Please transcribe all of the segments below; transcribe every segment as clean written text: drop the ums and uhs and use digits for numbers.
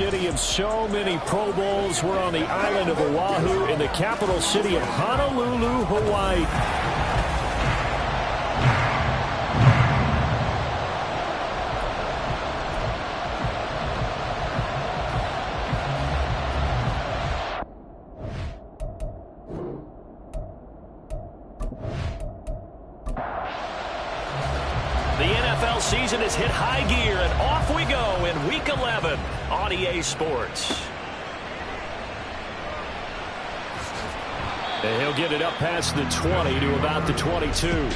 City of so many Pro Bowls. We're on the island of Oahu in the capital city of Honolulu, Hawaii. The NFL season has hit high gear, and off we go in Week 11 on EA Sports. And he'll get it up past the 20 to about the 22.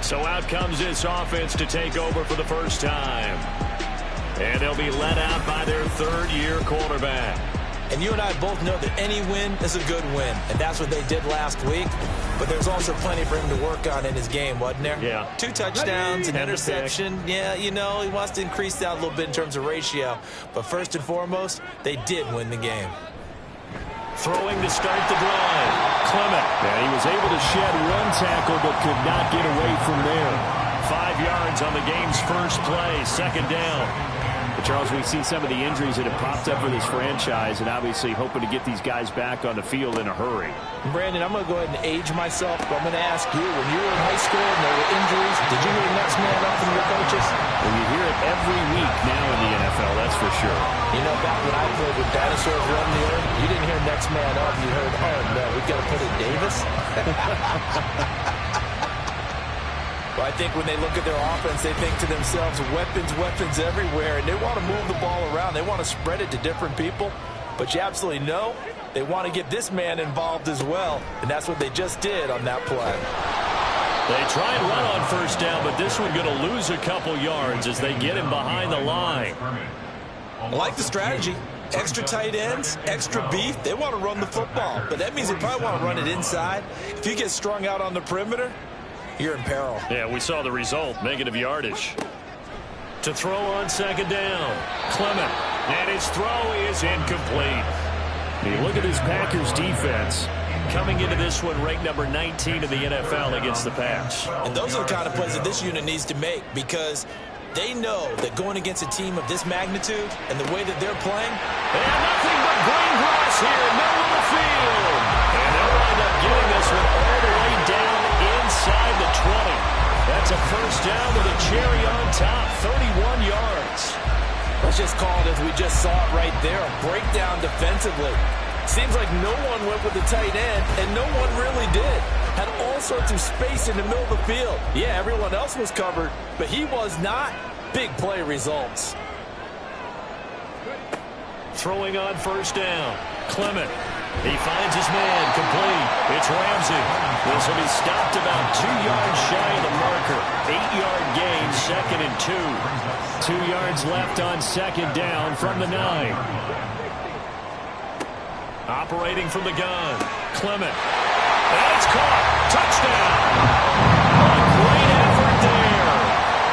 So out comes this offense to take over for the first time. And they'll be led out by their third-year quarterback. And you and I both know that any win is a good win, and that's what they did last week. But there's also plenty for him to work on in his game, wasn't there? Yeah. 2 touchdowns, an interception. Yeah, you know, he wants to increase that a little bit in terms of ratio. But first and foremost, they did win the game. Throwing to start the drive, Clement. Yeah, he was able to shed 1 tackle but could not get away from there. 5 yards on the game's first play, second down. But Charles, we see some of the injuries that have popped up for this franchise, and obviously hoping to get these guys back on the field in a hurry. Brandon, I'm going to go ahead and age myself, but I'm going to ask you, when you were in high school and there were injuries, did you hear next man up from your coaches? Well, you hear it every week now in the NFL, that's for sure. You know, back when I played with dinosaurs running the earth, you didn't hear next man up. You heard, oh, no, we've got to put in Davis. Well, I think when they look at their offense, they think to themselves, weapons everywhere, and they want to move the ball around. They want to spread it to different people. But you absolutely know they want to get this man involved as well, and that's what they just did on that play. They try and run on first down, but this one going to lose a couple yards as they get him behind the line. I like the strategy. Extra tight ends, extra beef. They want to run the football, but that means they probably want to run it inside. If you get strung out on the perimeter, you're in peril. Yeah, we saw the result, negative yardage. To throw on second down, Clement. And his throw is incomplete. You look at this Packers defense. Coming into this one, ranked number 19 in the NFL against the pass. And those are the kind of plays that this unit needs to make, because they know that going against a team of this magnitude and the way that they're playing. And nothing but green grass here, middle of the field. And they'll wind up getting this one all the way down inside the 20. That's a first down with a cherry on top, 31 yards. Let's just call it as we just saw it right there, a breakdown defensively. Seems like no one went with the tight end, and no one really did. Had all sorts of space in the middle of the field. Yeah, everyone else was covered, but he was not. Big play results. Throwing on first down, Clement. He finds his man, complete. It's Ramsey. This will be stopped about 2 yards shy of the marker. 8-yard gain, second and 2. 2 yards left on second down from the 9. Operating from the gun, Clement. And it's caught. Touchdown. A great effort there.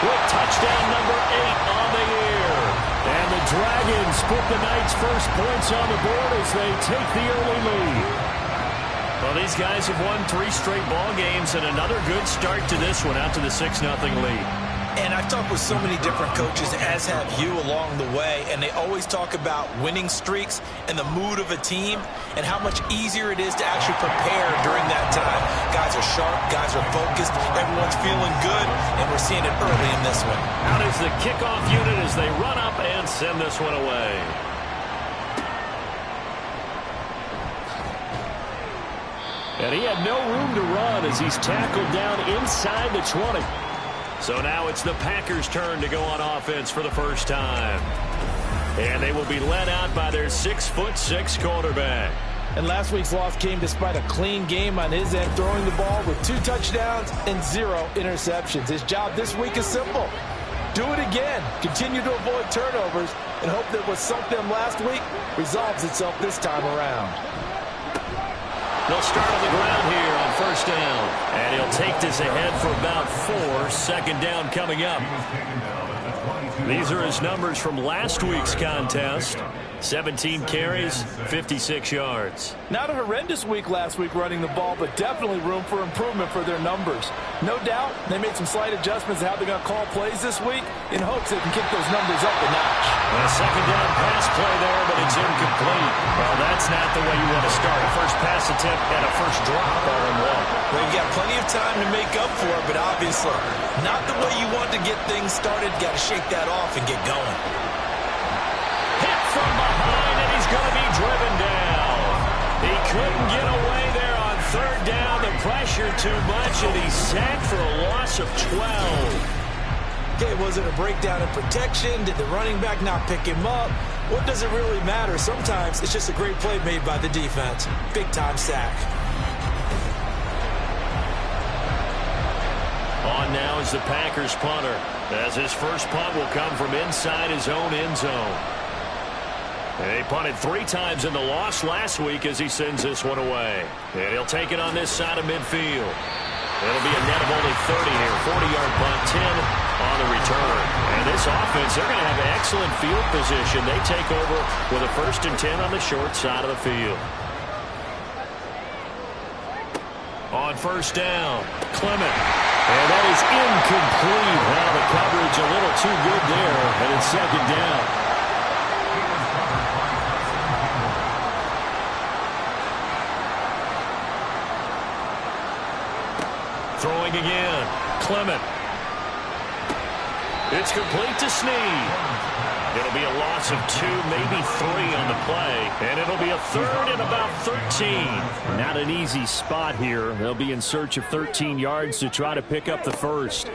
With touchdown number 8 on the year. And the Dragons put the Knights' first points on the board as they take the early lead. Well, these guys have won 3 straight ball games, and another good start to this one out to the 6-0 lead. And I've talked with so many different coaches, as have you, along the way, and they always talk about winning streaks and the mood of a team and how much easier it is to actually prepare during that time. Guys are sharp, guys are focused, everyone's feeling good, and we're seeing it early in this one. Out is the kickoff unit as they run up and send this one away. And he had no room to run as he's tackled down inside the 20. So now it's the Packers' turn to go on offense for the first time. And they will be led out by their 6'6" quarterback. And last week's loss came despite a clean game on his end, throwing the ball with 2 touchdowns and 0 interceptions. His job this week is simple. Do it again. Continue to avoid turnovers and hope that what sunk them last week resolves itself this time around. They'll start on the ground here on first down. And he'll take this ahead for about 4. Second down coming up. These are his numbers from last week's contest. 17 carries, 56 yards. Not a horrendous week last week running the ball, but definitely room for improvement for their numbers. No doubt they made some slight adjustments to how they're going to call plays this week in hopes they can kick those numbers up a notch. A second down pass play there, but it's incomplete. Well, that's not the way you want to start. A first pass attempt and a first drop all in one. Well, you've got plenty of time to make up for it, but obviously not the way you want to get things started. Got to shake that off and get going. Hit from behind, and he's going to be driven down. He couldn't get away there on third down. The pressure too much, and he's sacked for a loss of 12. Okay, was it a breakdown in protection? Did the running back not pick him up? What does it really matter? Sometimes it's just a great play made by the defense. Big-time sack. On now is the Packers punter, as his first punt will come from inside his own end zone. And he punted 3 times in the loss last week as he sends this one away. And he'll take it on this side of midfield. It'll be a net of only 30 here. 40-yard punt, 10 on the return. And this offense, they're going to have excellent field position. They take over with a 1st and 10 on the short side of the field. On first down, Clement. And that is incomplete. Well, the coverage a little too good there, and it's second down. Throwing again, Clement. It's complete to Snead. It'll be a loss of 2, maybe 3 on the play, and it'll be a 3rd and about 13. Not an easy spot here. They'll be in search of 13 yards to try to pick up the first.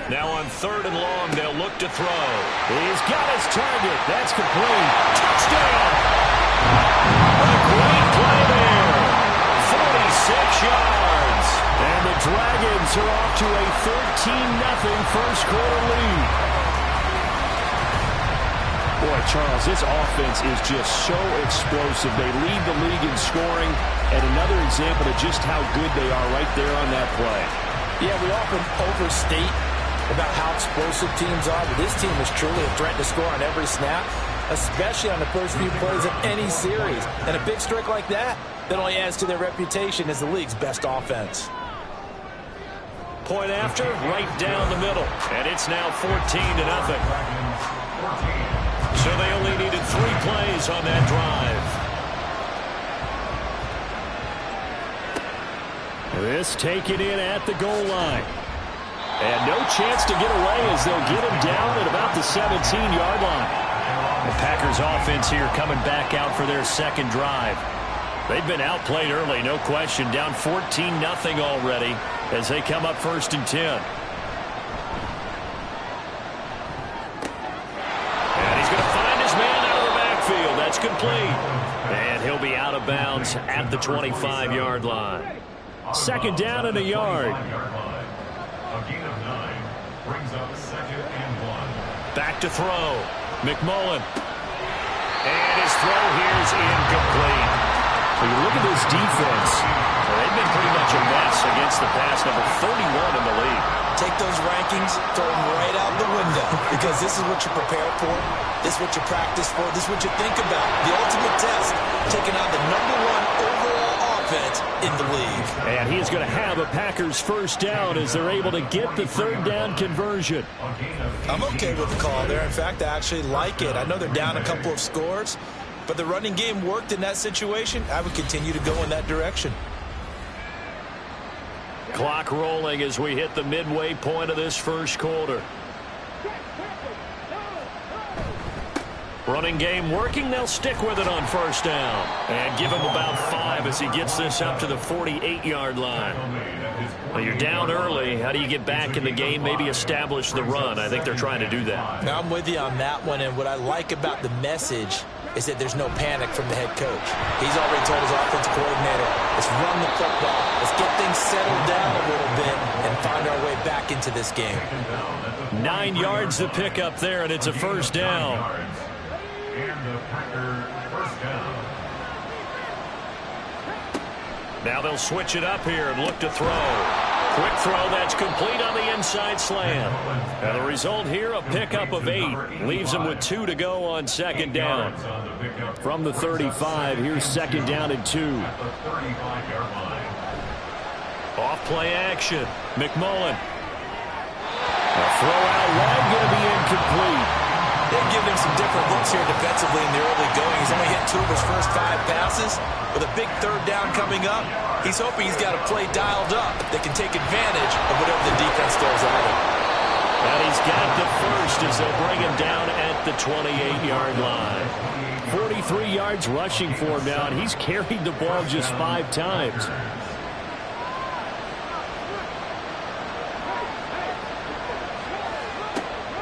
Now on 3rd and long, they'll look to throw. He's got his target. That's complete. Touchdown! A great play there. 46 yards. And the Dragons are off to a 13-0 first quarter lead. Boy, Charles, this offense is just so explosive. They lead the league in scoring, and another example of just how good they are right there on that play. Yeah, we often overstate about how explosive teams are, but this team is truly a threat to score on every snap, especially on the first few plays of any series. And a big streak like that only adds to their reputation as the league's best offense. Point after, right down the middle. And it's now 14-0. So they only needed 3 plays on that drive. This taken in at the goal line. And no chance to get away as they'll get him down at about the 17-yard line. The Packers offense here coming back out for their second drive. They've been outplayed early, no question. Down 14-0 already as they come up 1st and 10. And he's going to find his man out of the backfield. That's complete. And he'll be out of bounds at the 25-yard line. Second down and a yard. Back to throw. McMullen. And his throw here is incomplete. When you look at this defense, they've been pretty much a mess against the pass, number 31 in the league. Take those rankings, throw them right out the window, because this is what you prepare for. This is what you practice for. This is what you think about. The ultimate test, taking on the #1 overall offense in the league. And he's going to have a Packers first down as they're able to get the 3rd down conversion. I'm okay with the call there. In fact, I actually like it. I know they're down a couple of scores, but the running game worked in that situation. I would continue to go in that direction. Clock rolling as we hit the midway point of this first quarter. Running game working. They'll stick with it on first down. And give him about 5 as he gets this up to the 48-yard line. Well, you're down early. How do you get back in the game? Maybe establish the run. I think they're trying to do that. Now, I'm with you on that one. And what I like about the message is that there's no panic from the head coach. He's already told his offensive coordinator, let's run the football. Let's get things settled down a little bit and find our way back into this game. 9 yards to pick up there, and it's a first down. Now they'll switch it up here and look to throw. Quick throw that's complete on the inside slant. And the result here, a pickup of 8. Leaves him with 2 to go on second down. From the 35, here's second down and 2. Off play action. McMullen. A throw out wide, going to be incomplete. They've given him some different looks here defensively in the early going. He's only hit 2 of his first 5 passes. With a big third down coming up, he's hoping he's got a play dialed up that can take advantage of whatever the defense throws at him. And he's got the first as they'll bring him down at the 28-yard line. 43 yards rushing for him now, and he's carried the ball just 5 times.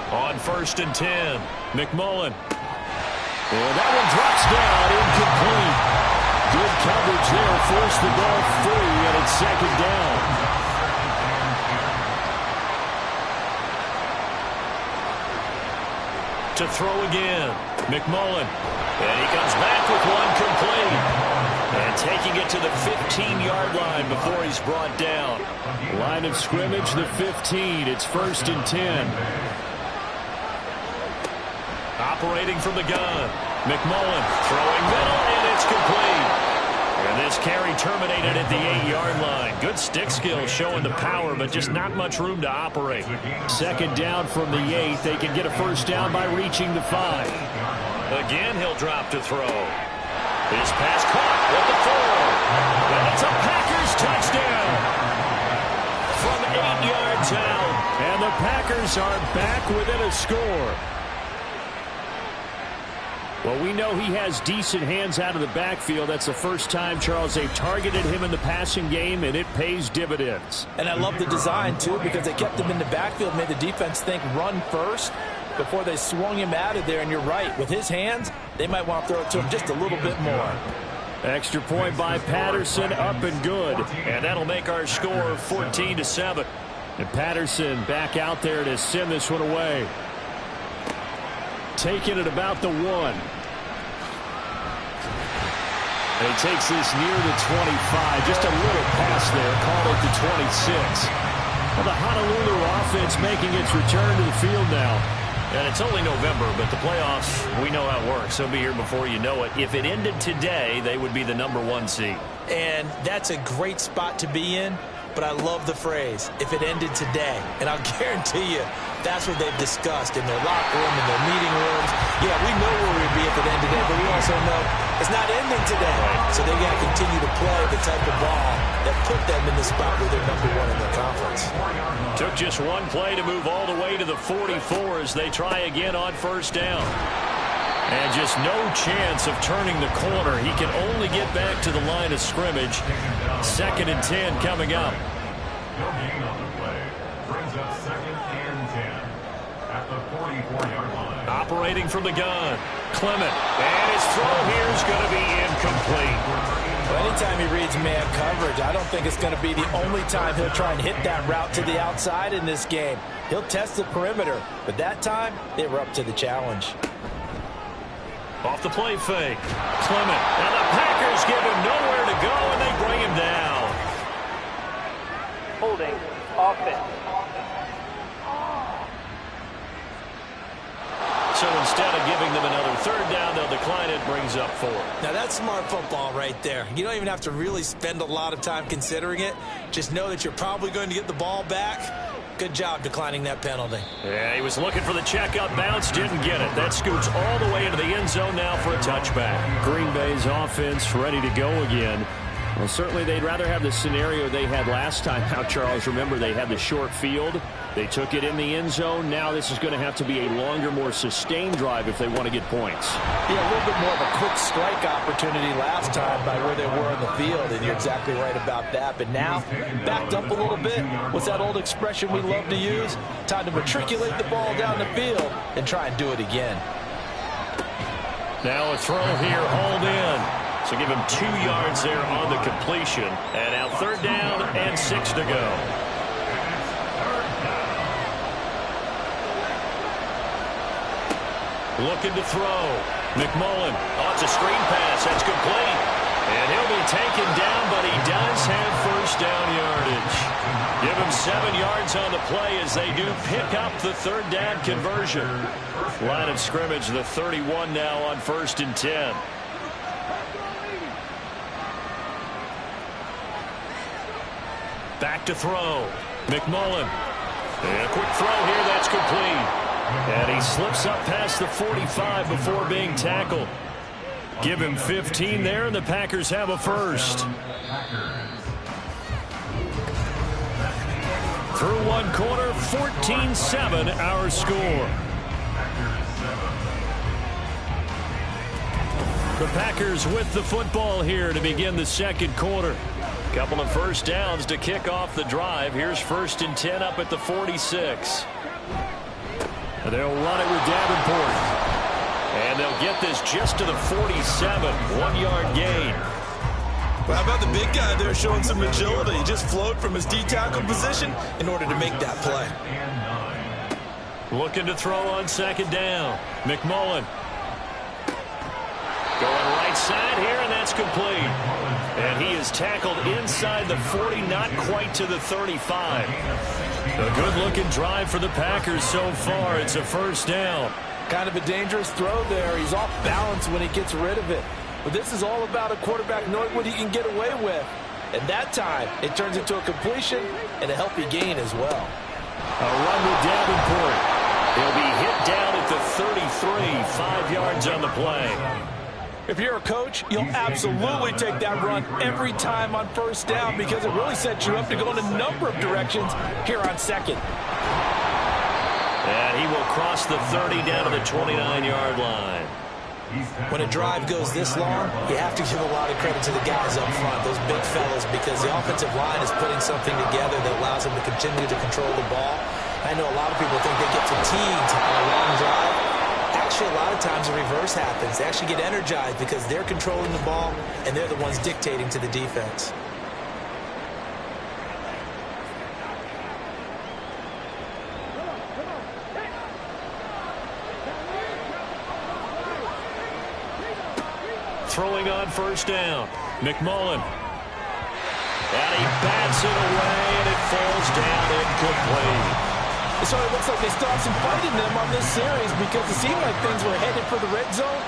On 1st and 10, McMullen. And that one drops down, incomplete. Good coverage there, forced the ball free, and it's second down. To throw again, McMullen. And he comes back with one complete. And taking it to the 15-yard line before he's brought down. Line of scrimmage, the 15. It's 1st and 10. Operating from the gun, McMullen throwing middle, and it's complete. And this carry terminated at the 8-yard line. Good stick skill showing the power, but just not much room to operate. Second down from the 8. They can get a first down by reaching the 5. Again, he'll drop to throw. His pass caught with the 4. And it's a Packers touchdown from 8 yards out. And the Packers are back within a score. Well, we know he has decent hands out of the backfield. That's the first time, Charles, they've targeted him in the passing game, and it pays dividends. And I love the design, too, because they kept him in the backfield, made the defense think run first before they swung him out of there. And you're right, with his hands, they might want to throw it to him just a little bit more. Extra point by Patterson, up and good. And that'll make our score 14-7. And Patterson back out there to send this one away. Taking it about the 1. And he takes this near the 25. Just a little pass there. Called it the 26. Well, the Honolulu offense making its return to the field now. And it's only November, but the playoffs, we know how it works. They'll be here before you know it. If it ended today, they would be the #1 seed. And that's a great spot to be in. But I love the phrase, if it ended today. And I'll guarantee you, that's what they've discussed in their locker room, in their meeting rooms. Yeah, we know where we'd be if it ended today, but we also know it's not ending today. So they've got to continue to play the type of ball that put them in the spot where they're #1 in their conference. Took just one play to move all the way to the 44 as they try again on first down. And just no chance of turning the corner. He can only get back to the line of scrimmage. 2nd and 10 coming up. Operating from the gun, Clement. And his throw here is going to be incomplete. Well, anytime he reads man coverage, I don't think it's going to be the only time he'll try and hit that route to the outside in this game. He'll test the perimeter, but that time they were up to the challenge. Off the play fake, Clement. And the Packers give him nowhere to go, and they bring him down. Holding offense. So instead of giving them another third down, they'll decline it, brings up 4. Now that's smart football right there. You don't even have to really spend a lot of time considering it. Just know that you're probably going to get the ball back. Good job declining that penalty. Yeah, he was looking for the checkup bounce, didn't get it. That scoots all the way into the end zone now for a touchback. Green Bay's offense ready to go again. Well, certainly they'd rather have the scenario they had last time out, Charles. Remember, they had the short field. They took it in the end zone. Now this is going to have to be a longer, more sustained drive if they want to get points. Yeah, a little bit more of a quick strike opportunity last time by where they were in the field, and you're exactly right about that. But now, backed up a little bit. What's that old expression we love to use? Time to matriculate the ball down the field and try and do it again. Now a throw here, hauled in. So give him 2 yards there on the completion. And now 3rd down and 6 to go. Looking to throw. McMullen. Oh, it's a screen pass. That's complete. And he'll be taken down, but he does have first down yardage. Give him 7 yards on the play as they do pick up the third down conversion. Line of scrimmage, the 31 now on 1st and 10. Back to throw. McMullen. And a quick throw here, that's complete. And he slips up past the 45 before being tackled. Give him 15 there, and the Packers have a first. Through one quarter, 14-7 our score. The Packers with the football here to begin the second quarter. Couple of first downs to kick off the drive. Here's 1st and 10 up at the 46. They'll run it with Davenport. And they'll get this just to the 47. 1-yard gain. Well, how about the big guy there showing some agility? He just flowed from his D-tackle position in order to make that play. Looking to throw on 2nd down. McMullen. Going right side here, and that's complete. And he is tackled inside the 40, not quite to the 35. A good-looking drive for the Packers so far. It's a first down. Kind of a dangerous throw there. He's off balance when he gets rid of it. But this is all about a quarterback knowing what he can get away with. And that time, it turns into a completion and a healthy gain as well. A run with Davenport. He'll be hit down at the 33, 5 yards on the play. If you're a coach, you'll absolutely take that run every time on 1st down because it really sets you up to go in a number of directions here on 2nd. And he will cross the 30 down to the 29-yard line. When a drive goes this long, you have to give a lot of credit to the guys up front, those big fellas, because the offensive line is putting something together that allows them to continue to control the ball. I know a lot of people think they get fatigued on a long drive. Actually, a lot of times the reverse happens. They actually get energized because they're controlling the ball, and they're the ones dictating to the defense. Throwing on 1st down. McMullen. And he bats it away, and it falls down incomplete. It sort of looks like they still have some fight in them on this series because it seemed like things were headed for the red zone.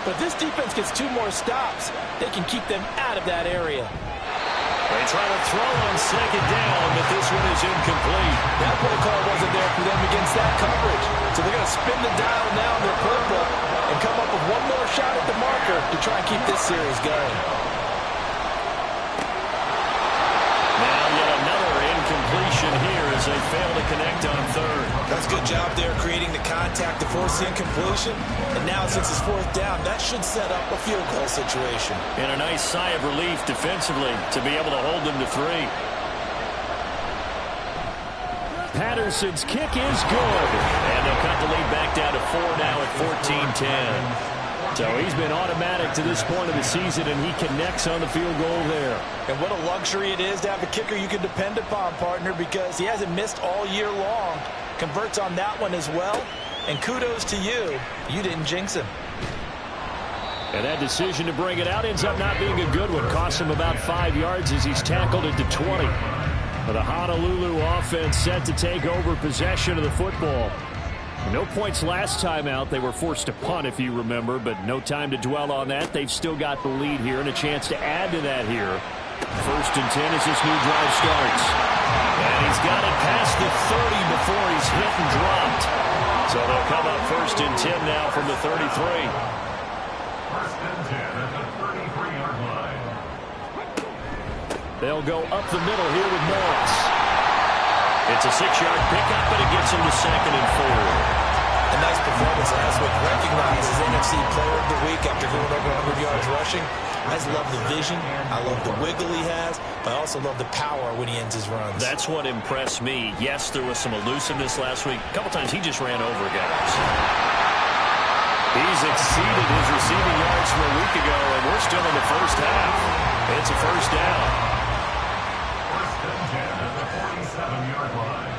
But this defense gets 2 more stops. They can keep them out of that area. They try to throw on 2nd down, but this one is incomplete. That play call wasn't there for them against that coverage. So they're going to spin the dial now in their playbook and come up with one more shot at the marker to try and keep this series going. Now yet another incompletion here as they fail to connect on 3rd. That's a good job there creating the contact to force the incompletion. And now since it's 4th down, that should set up a field goal situation. And a nice sigh of relief defensively to be able to hold them to 3. Patterson's kick is good. And they'll cut the lead back down to 4 now at 14-10. So he's been automatic to this point of the season, and he connects on the field goal there. And what a luxury it is to have a kicker you can depend upon, partner, because he hasn't missed all year long. Converts on that one as well. And kudos to you. You didn't jinx him. And that decision to bring it out ends up not being a good one. Costs him about 5 yards as he's tackled at the 20. The Honolulu offense set to take over possession of the football. No points last time out. They were forced to punt, if you remember, but no time to dwell on that. They've still got the lead here and a chance to add to that here. 1st and 10 as this new drive starts. And he's got it past the 30 before he's hit and dropped. So they'll come up 1st and 10 now from the 33. 1st and 10 at the 33-yard line. They'll go up the middle here with Morris. It's a 6-yard pickup, but it gets him to 2nd and 4. A nice performance last week. Recognized as NFC Player of the Week after going over 100 yards rushing. I just love the vision. I love the wiggle he has. But I also love the power when he ends his runs. That's what impressed me. Yes, there was some elusiveness last week. A couple times he just ran over guys. He's exceeded his receiving yards from a week ago, and we're still in the first half. It's a first down. 1st and 10 at the 47-yard line.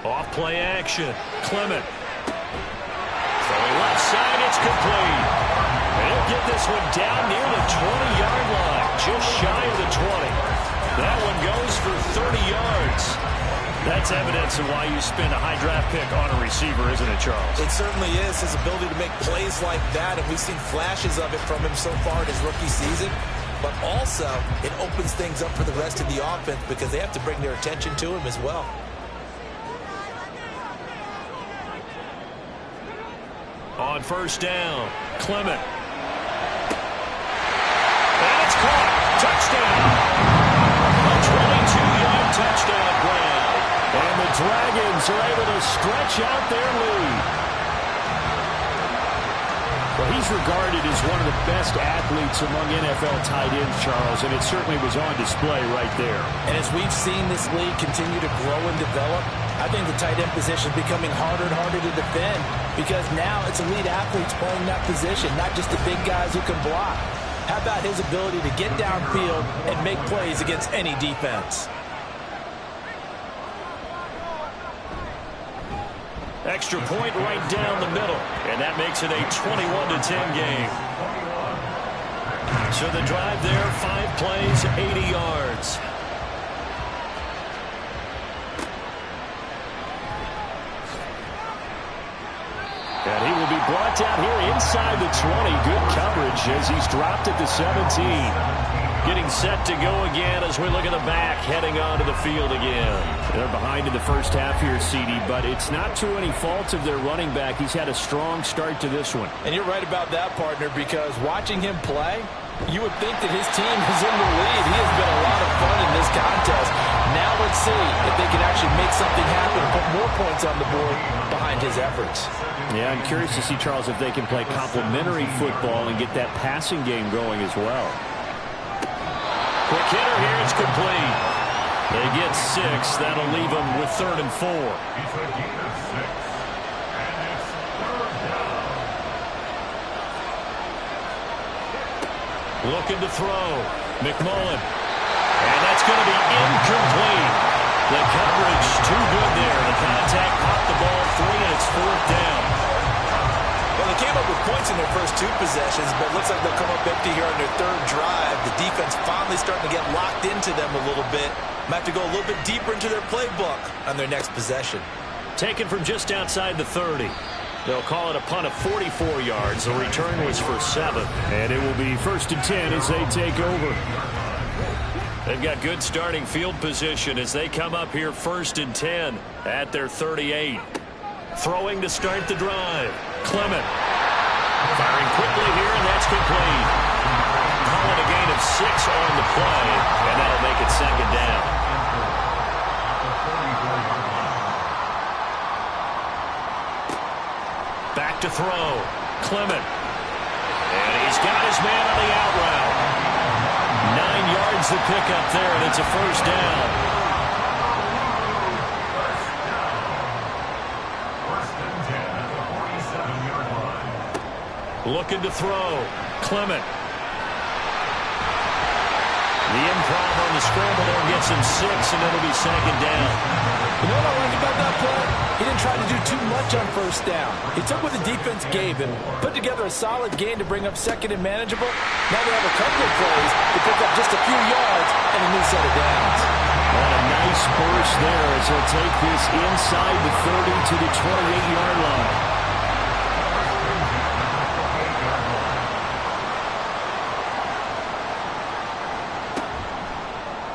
Off play action. Clement. Throwing left side, it's complete. he'll get this one down near the 20-yard line, just shy of the 20. That one goes for 30 yards. That's evidence of why you spend a high draft pick on a receiver, isn't it, Charles? It certainly is. His ability to make plays like that, and we've seen flashes of it from him so far in his rookie season. But also, it opens things up for the rest of the offense because they have to bring their attention to him as well. On first down, Clement. And it's caught. Touchdown. A 22-yard touchdown grab. And the Dragons are able to stretch out their lead. Well, he's regarded as one of the best athletes among NFL tight ends, Charles, and it certainly was on display right there. And as we've seen this league continue to grow and develop, I think the tight end position is becoming harder and harder to defend because now it's elite athletes playing that position, not just the big guys who can block. How about his ability to get downfield and make plays against any defense? Extra point right down the middle, and that makes it a 21-10 game. So the drive there, 5 plays, 80 yards. And he will be brought down here inside the 20. Good coverage as he's dropped at the 17. Getting set to go again as we look at the back, heading onto the field again. They're behind in the first half here, CD, but it's not to any fault of their running back. He's had a strong start to this one. And you're right about that, partner, because watching him play, you would think that his team is in the lead. He has been a lot of fun in this contest. Now let's see if they can actually make something happen and put more points on the board behind his efforts. Yeah, I'm curious to see, Charles, if they can play complementary football and get that passing game going as well. Quick hitter here, it's complete. They get 6. That'll leave them with 3rd and 4. It's a gain of 6. And it's 3rd down. Looking to throw. McMullen. And that's going to be incomplete. The coverage too good there. The contact popped the ball free, and it's 4th down. Well, they came up with points in their first 2 possessions, but it looks like they'll come up empty here on their 3rd drive. The defense finally starting to get locked into them a little bit. Might have to go a little bit deeper into their playbook on their next possession. Taken from just outside the 30. They'll call it a punt of 44 yards. The return was for 7. And it will be 1st and 10 as they take over. They've got good starting field position as they come up here 1st and 10 at their 38. Throwing to start the drive. Clement. Firing quickly here, and that's complete. Calling a gain of 6 on the play, and that'll make it 2nd down. Back to throw. Clement. And he's got his man on the out route. 9 yards to pick up there, and it's a 1st down. Looking to throw. Clement. The improv on the scramble there gets him 6, and it'll be 2nd down. You know what I like about that play? He didn't try to do too much on 1st down. He took what the defense gave him, put together a solid gain to bring up 2nd and manageable. Now they have a couple of plays to pick up just a few yards and a new set of downs. What a nice burst there as he'll take this inside the 30 to the 28-yard line.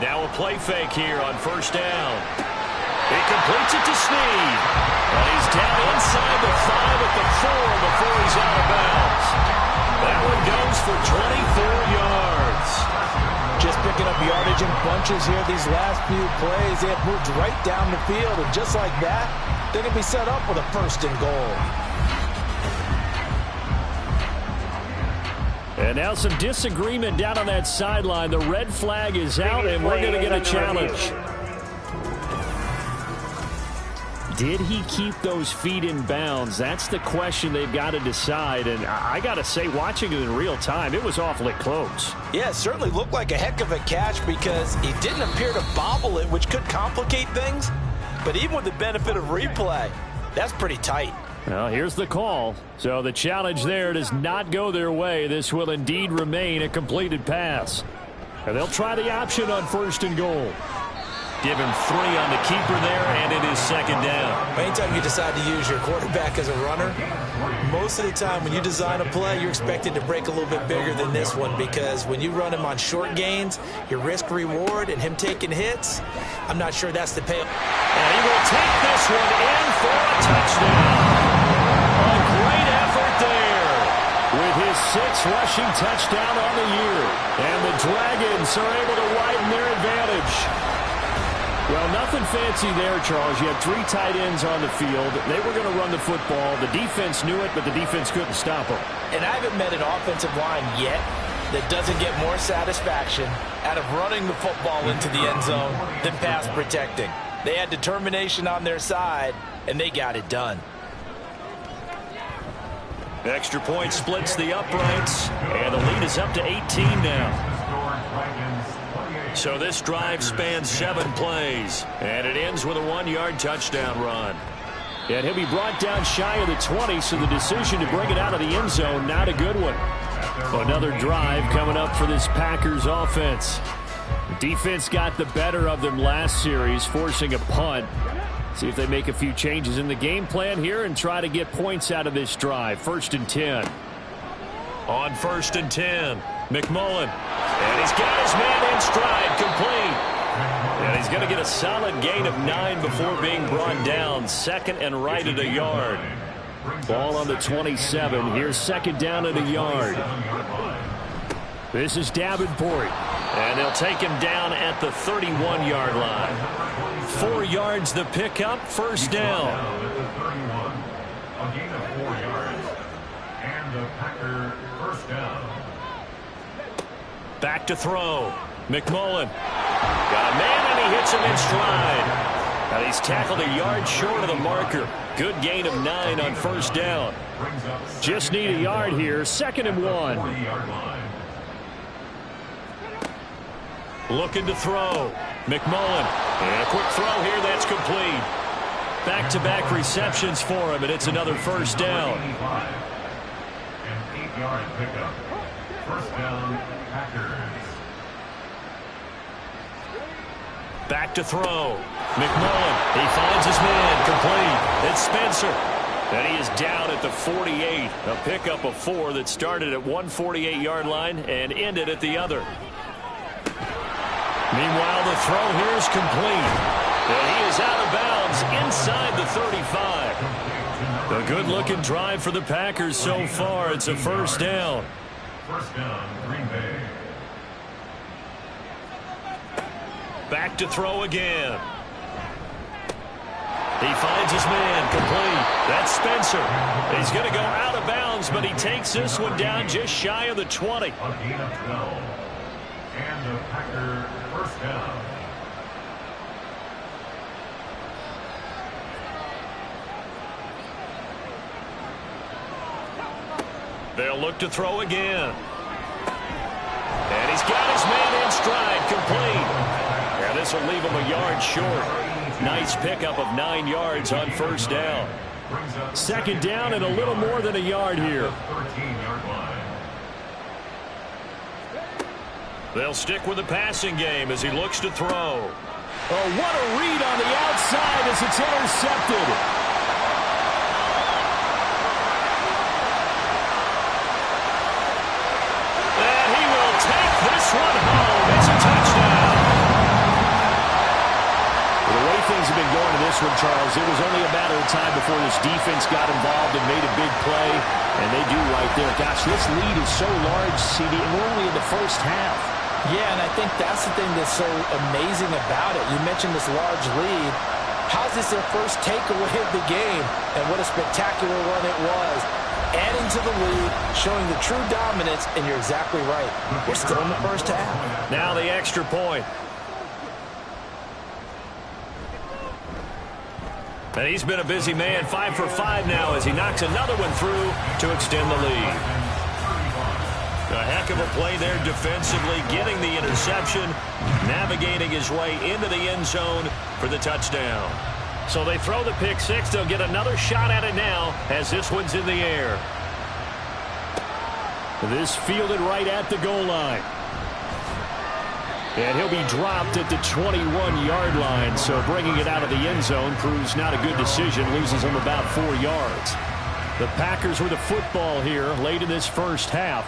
Now a play fake here on 1st down. He completes it to Snead. And he's down inside the 5 at the 4 before he's out of bounds. That one goes for 24 yards. Just picking up yardage in bunches here these last few plays. They have moved right down the field, and just like that, they're going to be set up with a 1st and goal. And now some disagreement down on that sideline. The red flag is out, and we're going to get a challenge. Did he keep those feet in bounds? That's the question they've got to decide. And I got to say, watching it in real time, it was awfully close. Yeah, it certainly looked like a heck of a catch because he didn't appear to bobble it, which could complicate things. But even with the benefit of replay, that's pretty tight. Well, here's the call. So the challenge there does not go their way. This will indeed remain a completed pass. And they'll try the option on 1st and goal. Give him 3 on the keeper there, and it is 2nd down. Anytime you decide to use your quarterback as a runner, most of the time when you design a play, you're expected to break a little bit bigger than this one, because when you run him on short gains, your risk-reward and him taking hits, I'm not sure that's the payoff. And he will take this one in for a touchdown. A great effort there with his 6th rushing touchdown on the year. And the Dragons are able to widen their advantage. Well, nothing fancy there, Charles. You had 3 tight ends on the field. They were going to run the football. The defense knew it, but the defense couldn't stop them. And I haven't met an offensive line yet that doesn't get more satisfaction out of running the football into the end zone than pass protecting. They had determination on their side, and they got it done. Extra point splits the uprights, and the lead is up to 18 now. So this drive spans 7 plays, and it ends with a 1-yard touchdown run. And he'll be brought down shy of the 20, so the decision to bring it out of the end zone, not a good one. Another drive coming up for this Packers offense. The defense got the better of them last series, forcing a punt. See if they make a few changes in the game plan here and try to get points out of this drive. 1st and 10. On 1st and 10, McMullen. And he's got his man in stride, complete. And he's going to get a solid gain of 9 before being brought down. 2nd and right at a yard. Ball on the 27. Here's 2nd down at a yard. This is Davenport. And they'll take him down at the 31-yard line. 4 yards the pickup, 1st down. A gain of 4 yards. And the Packer 1st down. Back to throw. McMullen. Got a man, and he hits him in stride. And he's tackled a yard short of the marker. Good gain of 9 on 1st down. Just need a yard here. 2nd and 1. Looking to throw. McMullen. And a quick throw here. That's complete. Back-to-back receptions for him, and it's another 1st down. An 8-yard pickup. 1st down, Packers. Back to throw. McMullen. He finds his man. Complete. It's Spencer. And he is down at the 48. A pickup of 4 that started at one 48-yard line and ended at the other. Meanwhile, the throw here is complete. And he is out of bounds inside the 35. A good-looking drive for the Packers so far. It's a 1st down. 1st down, Green Bay. Back to throw again. He finds his man, complete. That's Spencer. He's going to go out of bounds, but he takes this one down just shy of the 20. A gain of 12. And the Packer 1st down. They'll look to throw again. And he's got his man in stride, complete. And this will leave him a yard short. Nice pickup of 9 yards on 1st down. 2nd down and a little more than a yard here. 13-yard line. They'll stick with the passing game as he looks to throw. Oh, what a read on the outside as it's intercepted. And he will take this one home. It's a touchdown. Well, the way things have been going to this one, Charles, it was only a matter of time before this defense got involved and made a big play. And they do right there. Gosh, this lead is so large, CD, and we're only in the 1st half. Yeah, and I think that's the thing that's so amazing about it. You mentioned this large lead. How's this their first takeaway of the game? And what a spectacular run it was. Adding to the lead, showing the true dominance, and you're exactly right. We're still in the 1st half. Now the extra point. And he's been a busy man, 5 for 5 now as he knocks another one through to extend the lead. A heck of a play there defensively, getting the interception, navigating his way into the end zone for the touchdown. So they throw the pick six. They'll get another shot at it now as this one's in the air. This fielded right at the goal line. And he'll be dropped at the 21-yard line. So bringing it out of the end zone proves not a good decision. Loses him about 4 yards. The Packers with the football here late in this first half.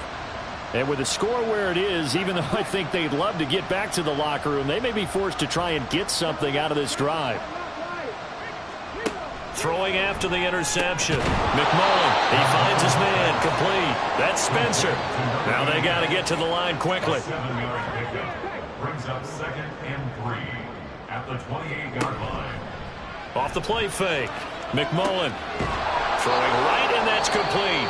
And with the score where it is, even though I think they'd love to get back to the locker room, they may be forced to try and get something out of this drive. Throwing after the interception. McMullen, he finds his man, complete. That's Spencer. Now they got to get to the line quickly. 7-yard pickup brings up 2nd and 3 at the 28-yard line. Off the play fake. McMullen throwing right, and that's complete.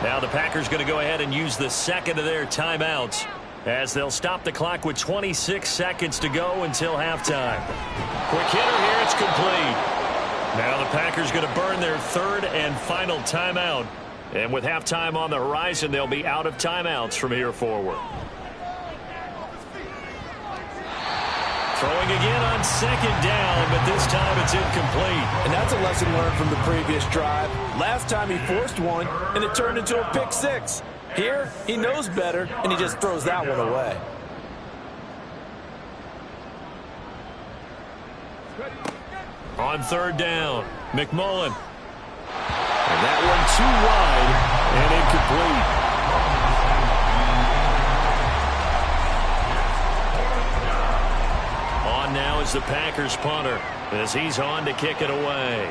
Now the Packers going to go ahead and use the second of their timeouts as they'll stop the clock with 26 seconds to go until halftime. Quick hitter here, it's complete. Now the Packers going to burn their third and final timeout. And with halftime on the horizon, they'll be out of timeouts from here forward. Throwing again on second down, but this time it's incomplete. And that's a lesson learned from the previous drive. Last time he forced one, and it turned into a pick six. Here, he knows better, and he just throws that one away. On third down, McMullen. And that one too wide and incomplete. On now is the Packers punter as he's on to kick it away.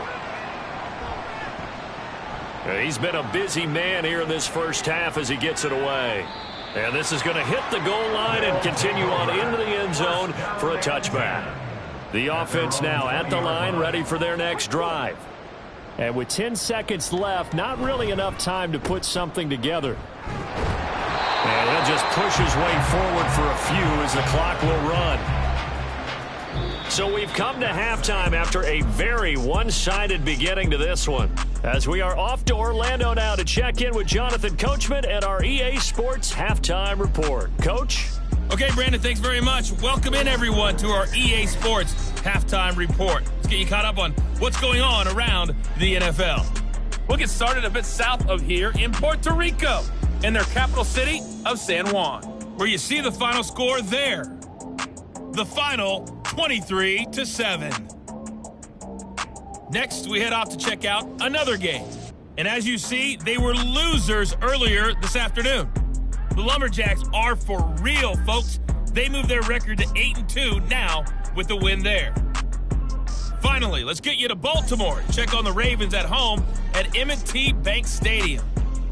He's been a busy man here in this first half as he gets it away. And this is going to hit the goal line and continue on into the end zone for a touchback. The offense now at the line, ready for their next drive. And with 10 seconds left, not really enough time to put something together. And he'll just push his way forward for a few as the clock will run. So we've come to halftime after a very one-sided beginning to this one. As we are off to Orlando now to check in with Jonathan Coachman and our EA Sports Halftime Report. Coach? Okay, Brandon, thanks very much. Welcome in, everyone, to our EA Sports Halftime Report. Let's get you caught up on what's going on around the NFL. We'll get started a bit south of here in Puerto Rico, in their capital city of San Juan, where you see the final score there. The final 23-7. Next, we head off to check out another game. And as you see, they were losers earlier this afternoon. The Lumberjacks are for real, folks. They move their record to 8-2 now with the win there. Finally, let's get you to Baltimore. Check on the Ravens at home at M&T Bank Stadium.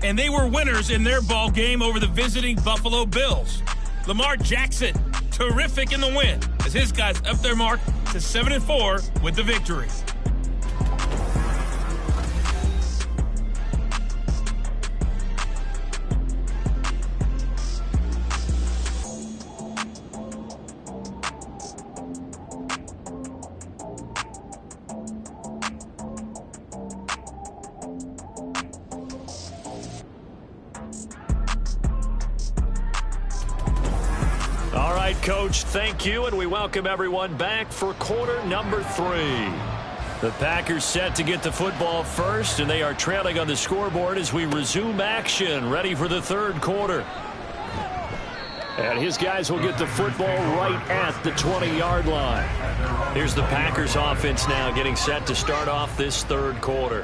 And they were winners in their ball game over the visiting Buffalo Bills. Lamar Jackson, terrific in the win, as his guys up their mark to 7-4 with the victory. Coach, thank you, and we welcome everyone back for quarter number 3. The Packers set to get the football first, and they are trailing on the scoreboard as we resume action, ready for the third quarter. And his guys will get the football right at the 20-yard line. Here's the Packers offense now getting set to start off this third quarter.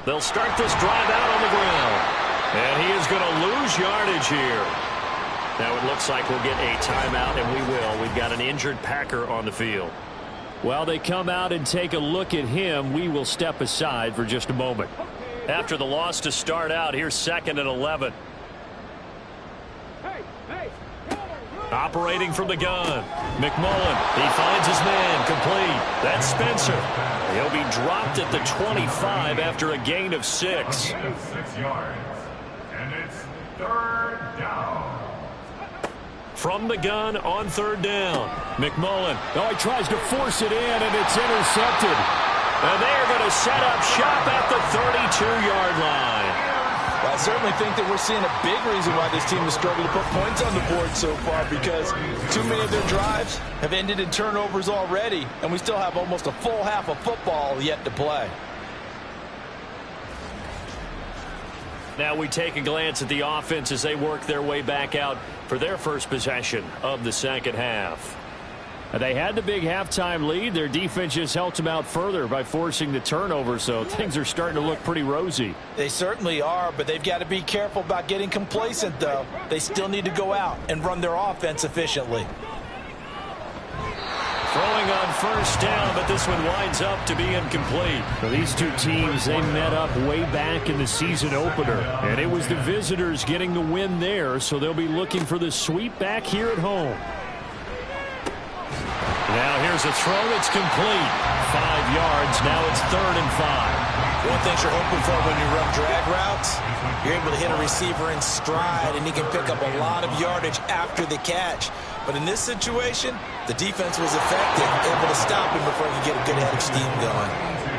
They'll start this drive out on the ground. And he is going to lose yardage here. Now it looks like we'll get a timeout, and we will. We've got an injured Packer on the field. While they come out and take a look at him, we will step aside for just a moment. After the loss to start out, here's 2nd and 11. Operating from the gun. McMullen, he finds his man, complete. That's Spencer. He'll be dropped at the 25 after a gain of 6. 6 yards. And it's third down. From the gun on third down. McMullen. Oh, he tries to force it in, and it's intercepted. And they're going to set up shop at the 32-yard line. Well, I certainly think that we're seeing a big reason why this team has struggled to put points on the board so far, because too many of their drives have ended in turnovers already, and we still have almost a full half of football yet to play. Now we take a glance at the offense as they work their way back out for their first possession of the second half. They had the big halftime lead. Their defense just helped them out further by forcing the turnover, so things are starting to look pretty rosy. They certainly are, but they've got to be careful about getting complacent, though. They still need to go out and run their offense efficiently. Throwing on first down, but this one winds up to be incomplete. Well, these two teams, they met up way back in the season opener, and it was the visitors getting the win there, so they'll be looking for the sweep back here at home. Now here's a throw that's complete. 5 yards. Now it's 3rd and 5. One thing you're hoping for when you run drag routes, you're able to hit a receiver in stride, and he can pick up a lot of yardage after the catch. But in this situation, the defense was effective, able to stop him before he could get a good head of steam going.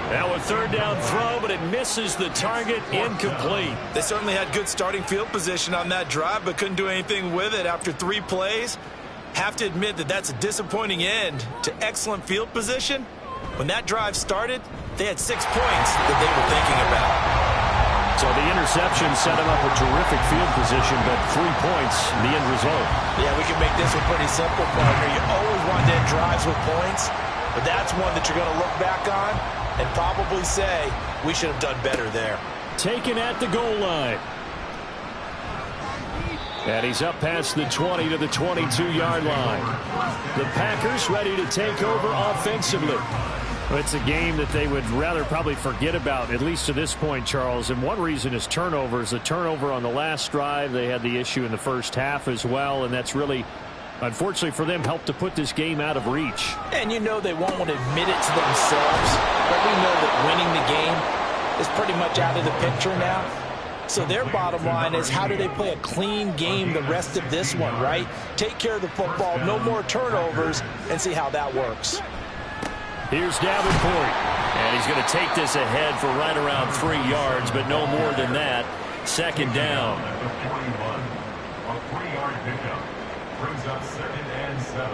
Now a 3rd down throw, but it misses the target. Incomplete. They certainly had good starting field position on that drive, but couldn't do anything with it after 3 plays. Have to admit that that's a disappointing end to excellent field position. When that drive started, they had 6 points that they were thinking about. So the interception set him up a terrific field position, but 3 points, the end result. Yeah, we can make this one pretty simple, partner. You always want to end drives with points, but that's one that you're going to look back on and probably say, we should have done better there. Taken at the goal line. And he's up past the 20 to the 22-yard line. The Packers ready to take over offensively. Well, it's a game that they would rather probably forget about, at least to this point, Charles. And one reason is turnovers. The turnover on the last drive, they had the issue in the first half as well, and that's really, unfortunately for them, helped to put this game out of reach. And you know they won't want to admit it to themselves, but we know that winning the game is pretty much out of the picture now. So their bottom line is, how do they play a clean game the rest of this one, right? Take care of the football, no more turnovers, and see how that works. Here's Davenport, and he's going to take this ahead for right around 3 yards, but no more than that. 2nd down. A 3-yard pickup brings up 2nd and 7.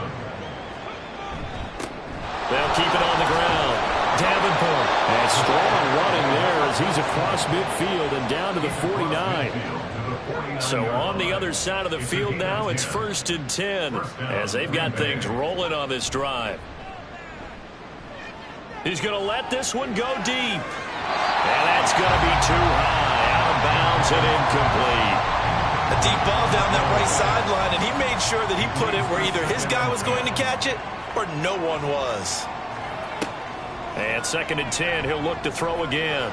They'll keep it on the ground. Davenport, and strong running there as he's across midfield and down to the 49. So on the other side of the field now, it's 1st and 10 as they've got things rolling on this drive. He's going to let this one go deep. And that's going to be too high. Out of bounds and incomplete. A deep ball down that right sideline, and he made sure that he put it where either his guy was going to catch it or no one was. And 2nd and 10, he'll look to throw again.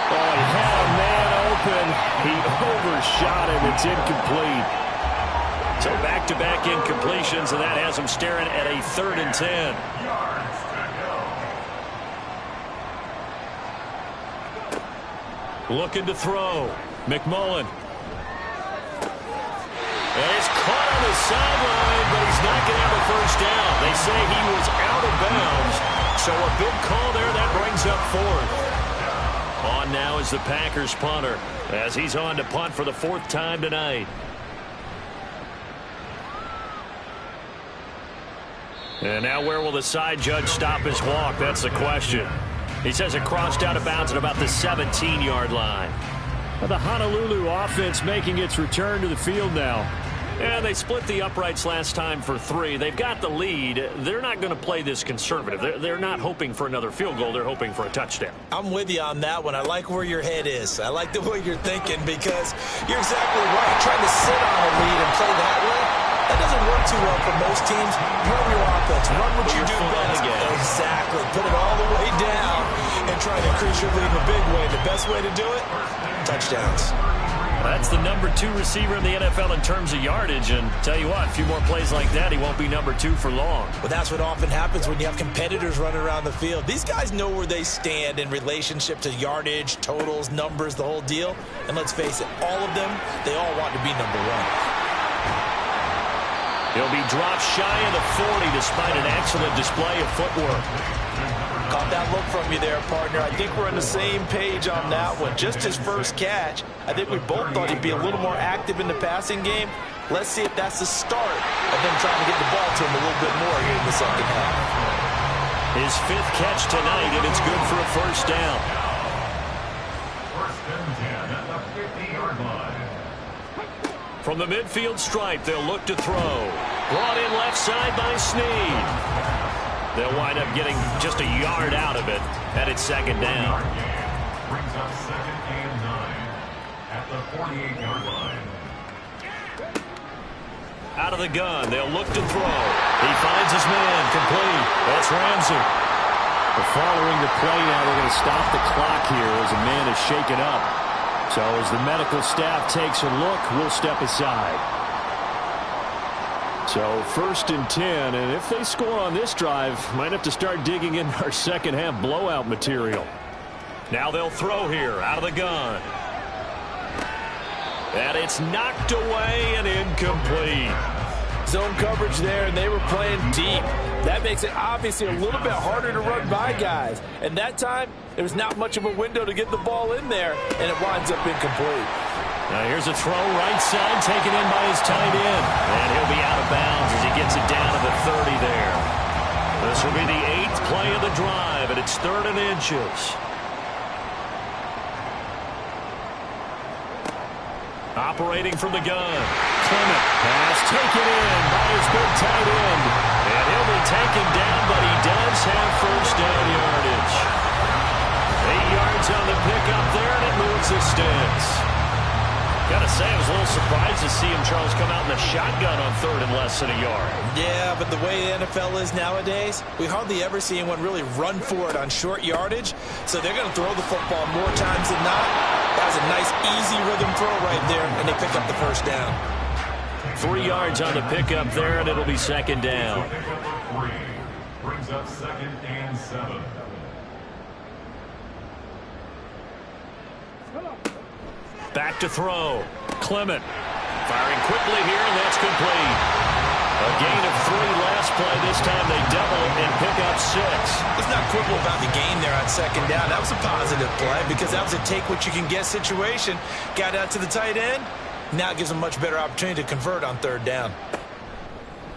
Oh, he had a man open. He overshot him. It's incomplete. So back-to-back incompletions, and that has him staring at a 3rd and 10. Looking to throw. McMullen. And it's caught on the sideline, but he's not going to have a first down. They say he was out of bounds. So a big call there. That brings up 4th. On now is the Packers punter as he's on to punt for the 4th time tonight. And now where will the side judge stop his walk? That's the question. He says it crossed out of bounds at about the 17-yard line. The Honolulu offense making its return to the field now. And they split the uprights last time for 3. They've got the lead. They're not going to play this conservative. They're not hoping for another field goal. They're hoping for a touchdown. I'm with you on that one. I like where your head is. I like the way you're thinking, because you're exactly right. Trying to sit on a lead and play that way, that doesn't work too well for most teams. Run your offense. Run what you do best. Exactly. Put it all the way down and try to increase your lead in a big way. The best way to do it, touchdowns. That's the number 2 receiver in the NFL in terms of yardage. And tell you what, a few more plays like that, he won't be number 2 for long. Well, that's what often happens when you have competitors running around the field. These guys know where they stand in relationship to yardage, totals, numbers, the whole deal. And let's face it, all of them, they all want to be number 1. He'll be dropped shy of the 40 despite an excellent display of footwork. Caught that look from you there, partner. I think we're on the same page on that one. Just his first catch, I think we both thought he'd be a little more active in the passing game. Let's see if that's the start of them trying to get the ball to him a little bit more here in the second half. His 5th catch tonight, and it's good for a first down. First and 10 at the 50-yard line. From the midfield stripe, they'll look to throw. Brought in left side by Snead. They'll wind up getting just a yard out of it, and it's second down. Brings up second and 9 at the 48-yard line. Out of the gun, they'll look to throw. He finds his man, complete. That's Ramsey. Following the play now, they're going to stop the clock here as a man is shaken up. So as the medical staff takes a look, we'll step aside. So first and 10, and if they score on this drive, might have to start digging in our second half blowout material. Now they'll throw here, out of the gun. And it's knocked away and incomplete. Zone coverage there, and they were playing deep. That makes it obviously a little bit harder to run by guys. And that time, there was not much of a window to get the ball in there, and it winds up incomplete. Now here's a throw right side, taken in by his tight end. And he'll be out of bounds as he gets it down to the 30 there. This will be the 8th play of the drive, and it's 3rd and inches. Operating from the gun. Clement. Pass taken in by his big tight end. And he'll be taken down, but he does have first down yardage. 8 yards on the pickup there, and it moves the sticks. Gotta say, I was a little surprised to see him, Charles, come out in the shotgun on 3rd and less than a yard. Yeah, but the way the NFL is nowadays, we hardly ever see anyone really run for it on short yardage. So they're going to throw the football more times than not. That was a nice, easy rhythm throw right there, and they pick up the first down. 3 yards on the pickup there, and it'll be second down. Brings up second and 7. Back to throw. Clement firing quickly here, and that's complete. A gain of 3 last play. This time they double it and pick up 6. Let's not quibble about the gain there on second down. That was a positive play because that was a take-what-you-can-get situation. Got out to the tight end. Now it gives them a much better opportunity to convert on 3rd down.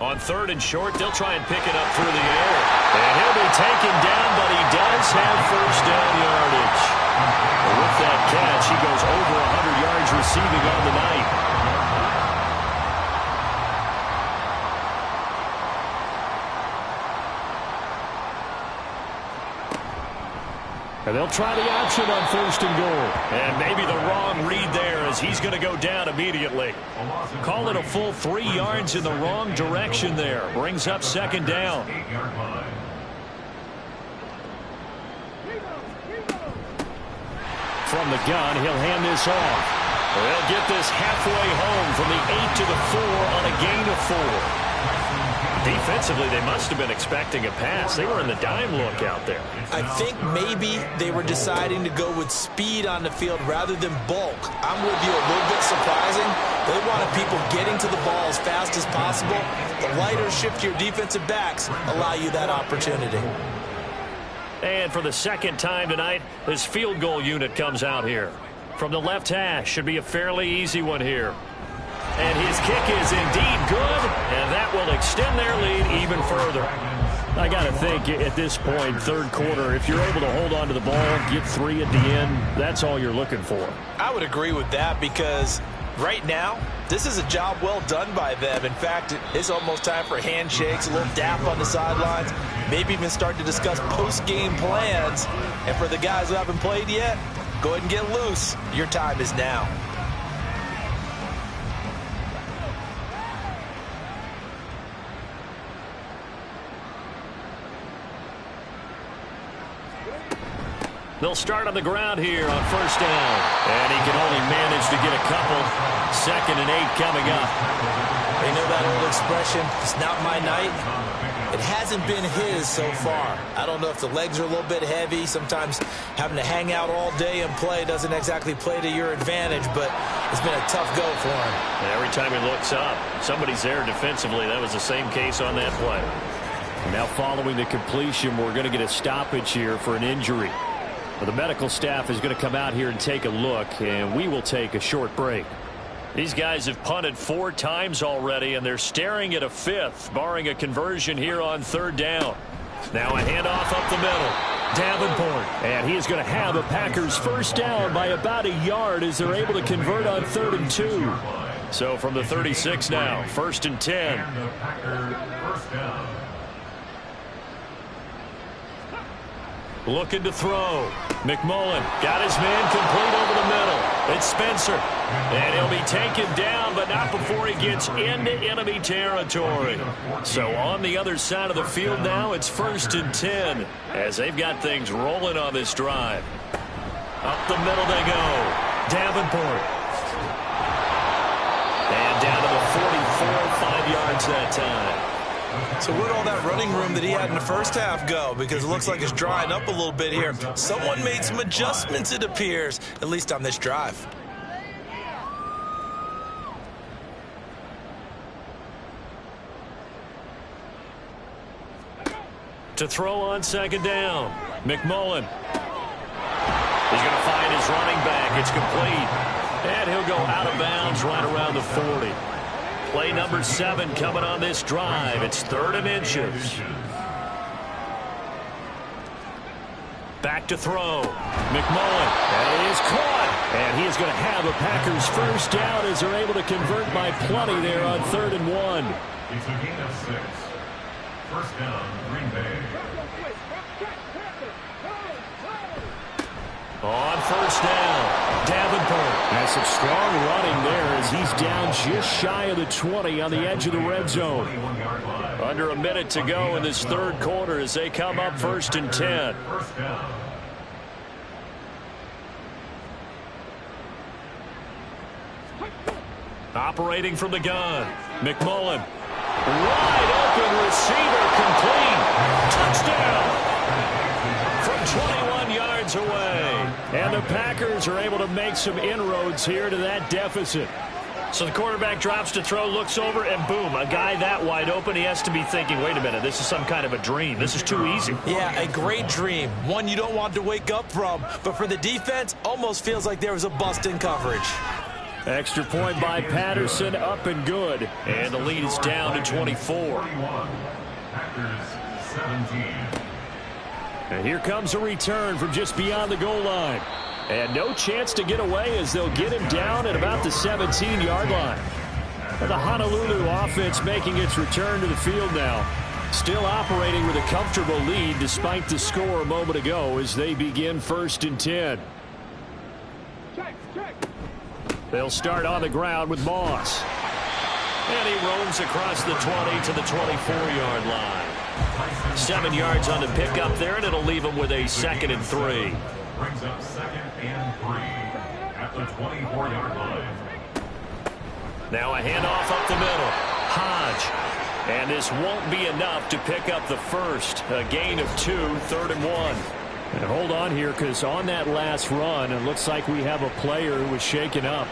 On 3rd and short, they'll try and pick it up through the air. And he'll be taken down, but he does have first down yardage. And with that catch, he goes over 100 yards receiving on the night. And they'll try the option on 1st and goal. And maybe the wrong read there as he's going to go down immediately. Call it a full 3 yards in the wrong direction there. Brings up second down. From the gun, he'll hand this off. They'll get this halfway home from the 8 to the 4 on a gain of 4. Defensively, they must have been expecting a pass. They were in the dime look out there. I think maybe they were deciding to go with speed on the field rather than bulk. I'm with you, a little bit surprising. They wanted people getting to the ball as fast as possible. The lighter, shiftier defensive backs allow you that opportunity. And for the second time tonight, his field goal unit comes out here. From the left hash, should be a fairly easy one here. And his kick is indeed good, and that will extend their lead even further. I got to think at this point, 3rd quarter, if you're able to hold on to the ball, get 3 at the end, that's all you're looking for. I would agree with that because right now, this is a job well done by them. In fact, it's almost time for handshakes, a little dap on the sidelines, maybe even start to discuss post-game plans. And for the guys who haven't played yet, go ahead and get loose. Your time is now. They'll start on the ground here on 1st down. And he can only manage to get a couple. 2nd and 8 coming up. They know that old expression, it's not my night. It hasn't been his so far. I don't know if the legs are a little bit heavy. Sometimes having to hang out all day and play doesn't exactly play to your advantage, but it's been a tough go for him. And every time he looks up, somebody's there defensively. That was the same case on that play. Now following the completion, we're going to get a stoppage here for an injury. Well, the medical staff is going to come out here and take a look, and we will take a short break. These guys have punted 4 times already, and they're staring at a 5th, barring a conversion here on 3rd down. Now a handoff up the middle. Davenport. And he is going to have a Packers first down by about a yard as they're able to convert on 3rd and 2. So from the 36 now, 1st and 10. And the Packers first down. Looking to throw. McMullen got his man complete over the middle. It's Spencer. And he'll be taken down, but not before he gets into enemy territory. So on the other side of the field now, it's 1st and 10 as they've got things rolling on this drive. Up the middle they go. Davenport. And down to the 44, 5 yards that time. So where'd all that running room that he had in the first half go? Because it looks like it's drying up a little bit here. Someone made some adjustments, it appears, at least on this drive. To throw on 2nd down. McMullen. He's going to find his running back. It's complete. And he'll go out of bounds right around the 40. Play number 7 coming on this drive. It's 3rd and inches. Back to throw. McMullen. And he is caught. And he is going to have a Packers first down as they're able to convert by plenty there on 3rd and 1. It's a gain of 6. First down, Green Bay. On 1st down, Davenport. That's some strong running there as he's down just shy of the 20 on the edge of the red zone. Under a minute to go in this 3rd quarter as they come up 1st and 10. First down. Operating from the gun, McMullen. Wide open receiver complete. Touchdown. From 21 yards away. And the Packers are able to make some inroads here to that deficit. So the quarterback drops to throw, looks over, and boom, a guy that wide open, he has to be thinking, wait a minute, this is some kind of a dream. This is too easy. Yeah, a great dream. One you don't want to wake up from. But for the defense, almost feels like there was a bust in coverage. Extra point by Patterson, up and good. And the lead is down to 24. Packers 17. And here comes a return from just beyond the goal line. And no chance to get away as they'll get him down at about the 17-yard line. And the Honolulu offense making its return to the field now. Still operating with a comfortable lead despite the score a moment ago as they begin 1st and 10. They'll start on the ground with Moss. And he roams across the 20 to the 24-yard line. 7 yards on the pickup there, and it'll leave him with a 2nd and 3. Brings up 2nd and 3 at the 24-yard line. Now a handoff up the middle. Hodge. And this won't be enough to pick up the first. A gain of 2, 3rd and 1. And hold on here, because on that last run, it looks like we have a player who was shaken up.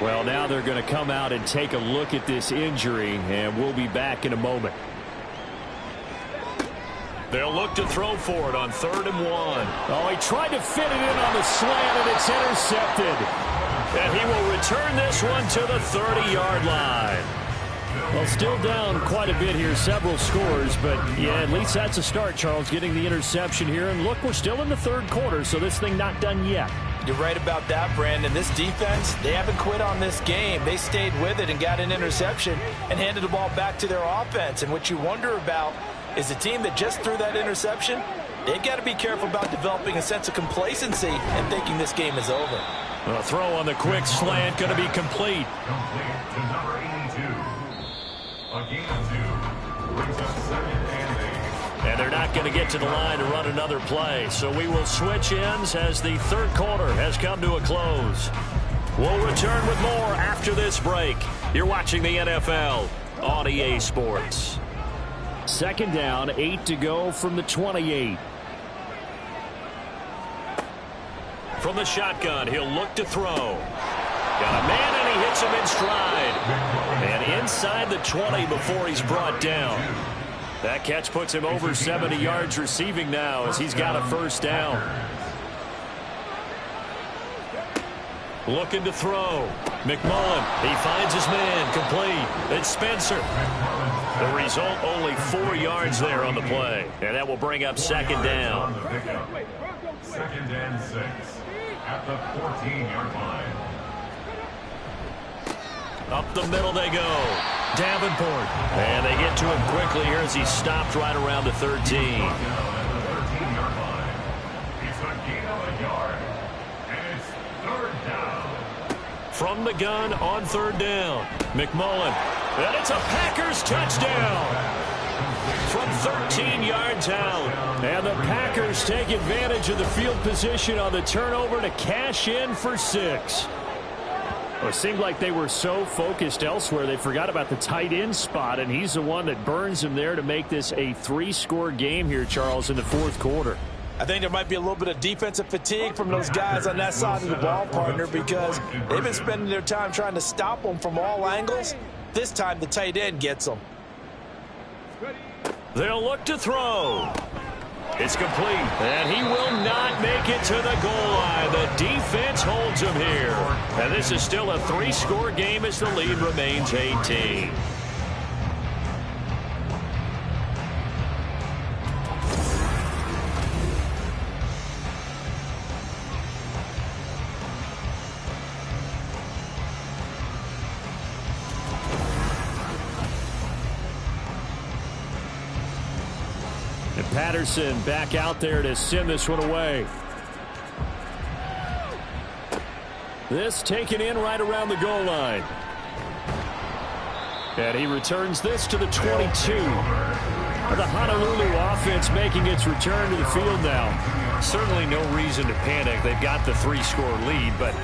Well, now they're going to come out and take a look at this injury, and we'll be back in a moment. They'll look to throw for it on 3rd and 1. Oh, he tried to fit it in on the slant, and it's intercepted. And he will return this one to the 30-yard line. Well, still down quite a bit here, several scores, but yeah, at least that's a start, Charles, getting the interception here. And look, we're still in the 3rd quarter, so this thing not done yet. You're right about that, Brandon. This defense, they haven't quit on this game. They stayed with it and got an interception and handed the ball back to their offense. And what you wonder about is the team that just threw that interception, they've got to be careful about developing a sense of complacency and thinking this game is over. A throw on the quick slant going to be complete. Complete to number 82. A gain of 2. Brings up 2nd and 8. And they're not going to get to the line to run another play. So we will switch ends as the 3rd quarter has come to a close. We'll return with more after this break. You're watching the NFL on EA Sports. Second down, 8 to go from the 28. From the shotgun, he'll look to throw. Got a man, and he hits him in stride. And inside the 20 before he's brought down. That catch puts him over 70 yards receiving now as he's got a first down. Looking to throw. McMullen, he finds his man, complete. It's Spencer. The result, only 4 yards there on the play. And that will bring up second down. Second and 6 at the 14-yard line. Up the middle they go. Davenport. And they get to him quickly here as he stopped right around the 13. It's a gain of a yard. And it's third down. From the gun on third down. McMullen. And it's a Packers touchdown. From 13 yards out. And the Packers take advantage of the field position on the turnover to cash in for 6. Well, it seemed like they were so focused elsewhere they forgot about the tight end spot, and he's the one that burns him there to make this a 3-score game here, Charles, in the fourth quarter. I think there might be a little bit of defensive fatigue from those guys on that side of the ball, partner, because they've been spending their time trying to stop them from all angles. This time the tight end gets them. They'll look to throw. It's complete, and he will not make it to the goal line. The defense holds him here. And this is still a 3-score game as the lead remains 18. Patterson back out there to send this one away. This taken in right around the goal line. And he returns this to the 22. The Honolulu offense making its return to the field now. Certainly no reason to panic. They've got the 3-score lead, but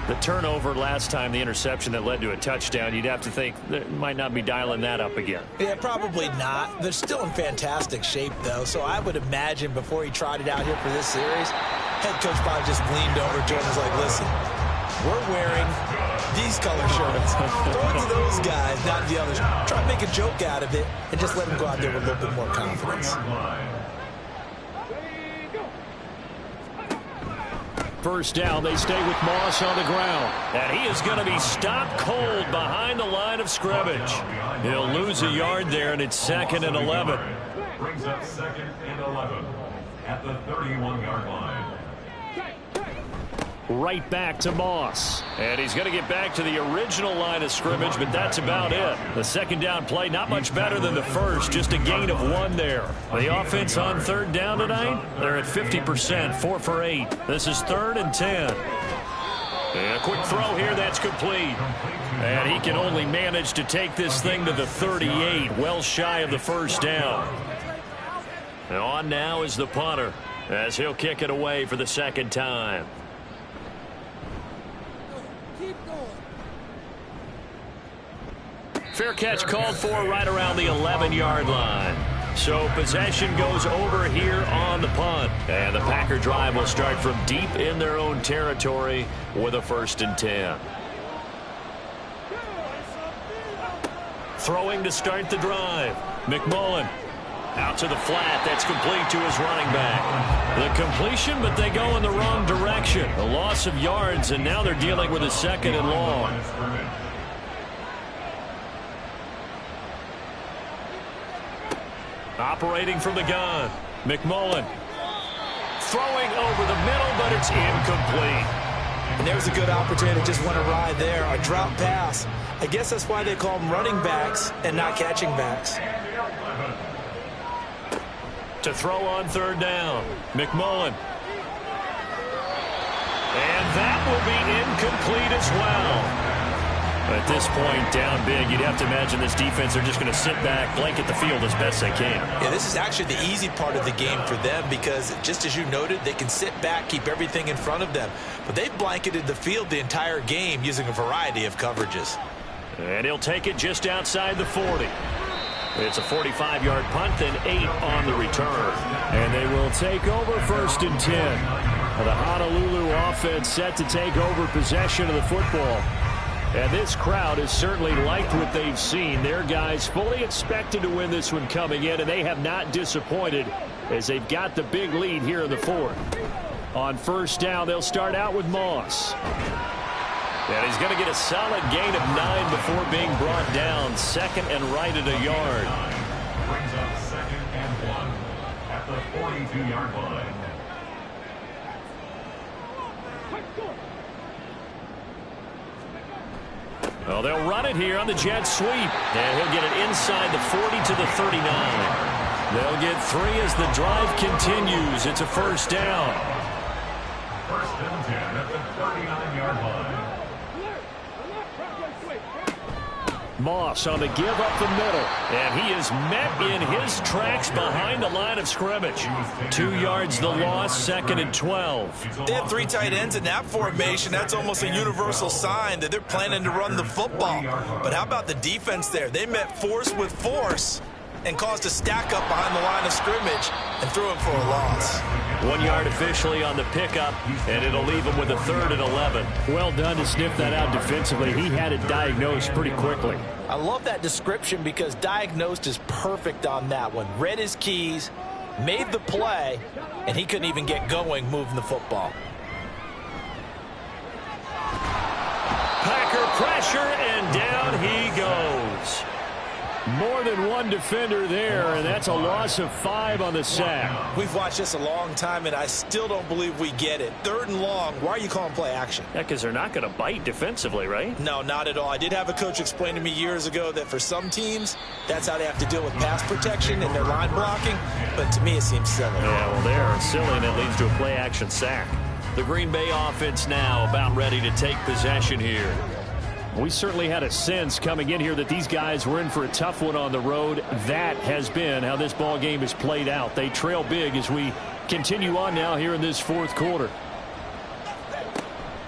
the turnover last time, the interception that led to a touchdown, you'd have to think they might not be dialing that up again. Yeah, probably not. They're still in fantastic shape, though, so I would imagine before he trotted out here for this series, head coach probably just leaned over to him and was like, listen, we're wearing these color shirts. Throw it to those guys, not the others. Try to make a joke out of it and just let them go out there with a little bit more confidence. First down, they stay with Moss on the ground. And he is going to be stopped cold behind the line of scrimmage. He'll lose a yard there, and it's second and 11. Brings up second and 11 at the 31-yard line. Right back to Moss. And he's going to get back to the original line of scrimmage, but that's about it. The second down play, not much better than the first, just a gain of 1 there. The offense on third down tonight, they're at 50%, 4 for 8. This is 3rd and 10. And a quick throw here, that's complete. And he can only manage to take this thing to the 38, well shy of the first down. And on now is the punter, as he'll kick it away for the second time. Fair catch called for right around the 11-yard line. So possession goes over here on the punt. And the Packer drive will start from deep in their own territory with a 1st and 10. Throwing to start the drive. McMullen out to the flat. That's complete to his running back. The completion, but they go in the wrong direction. A loss of yards, and now they're dealing with a 2nd and long. Operating from the gun. McMullen throwing over the middle, but it's incomplete. And there's a good opportunity to just want to ride there. A drop pass. I guess that's why they call them running backs and not catching backs. To throw on third down. McMullen. And that will be incomplete as well. At this point, down big, you'd have to imagine this defense are just going to sit back, blanket the field as best they can. Yeah, this is actually the easy part of the game for them because, just as you noted, they can sit back, keep everything in front of them. But they've blanketed the field the entire game using a variety of coverages. And he'll take it just outside the 40. It's a 45-yard punt, then 8 on the return. And they will take over 1st and 10. The Honolulu offense set to take over possession of the football. And this crowd has certainly liked what they've seen. Their guys fully expected to win this one coming in, and they have not disappointed as they've got the big lead here in the 4th. On 1st down, they'll start out with Moss. And he's going to get a solid gain of 9 before being brought down. 2nd and right at a yard. Brings up 2nd and 1 at the 42-yard line. Well, they'll run it here on the jet sweep. And he'll get it inside the 40 to the 39. They'll get 3 as the drive continues. It's a 1st down. 1st and 10 at the 39-yard line. Moss on the give up the middle. And he is met in his tracks behind the line of scrimmage. 2 yards the loss, 2nd and 12. They have 3 tight ends in that formation. That's almost a universal sign that they're planning to run the football. But how about the defense there? They met force with force and caused a stack up behind the line of scrimmage and threw him for a loss. 1 yard officially on the pickup, and it'll leave him with a 3rd and 11. Well done to sniff that out defensively. He had it diagnosed pretty quickly. I love that description because diagnosed is perfect on that one. Read his keys, made the play, and he couldn't even get going moving the football. Packer pressure, and down he goes. More than one defender there, and that's a loss of 5 on the sack. We've watched this a long time, and I still don't believe we get it. 3rd and long, why are you calling play action? Yeah, because they're not going to bite defensively, right? No, not at all. I did have a coach explain to me years ago that for some teams, that's how they have to deal with pass protection and their line blocking, but to me it seems silly. Yeah, well, they're silly, and it leads to a play action sack. The Green Bay offense now about ready to take possession here. We certainly had a sense coming in here that these guys were in for a tough one on the road. That has been how this ball game has played out. They trail big as we continue on now here in this 4th quarter.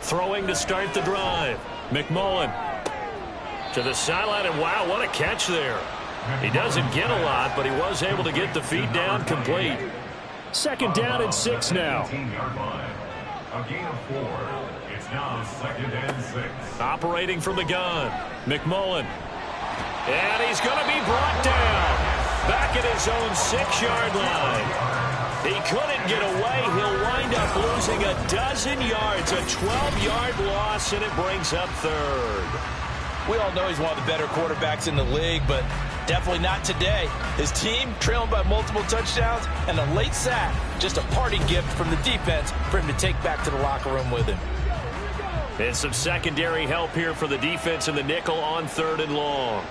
Throwing to start the drive. McMullen to the sideline, and wow, what a catch there. He doesn't get a lot, but he was able to get the feet down complete. 2nd down and 6 now. 18-yard line. A gain of 4. It's now 2nd and 6. Operating from the gun, McMullen. And he's going to be brought down. Back at his own 6-yard line. He couldn't get away. He'll wind up losing a dozen yards. A 12-yard loss, and it brings up 3rd. We all know he's one of the better quarterbacks in the league, but definitely not today. His team trailing by multiple touchdowns and a late sack. Just a parting gift from the defense for him to take back to the locker room with him. And some secondary help here for the defense in the nickel on 3rd and long.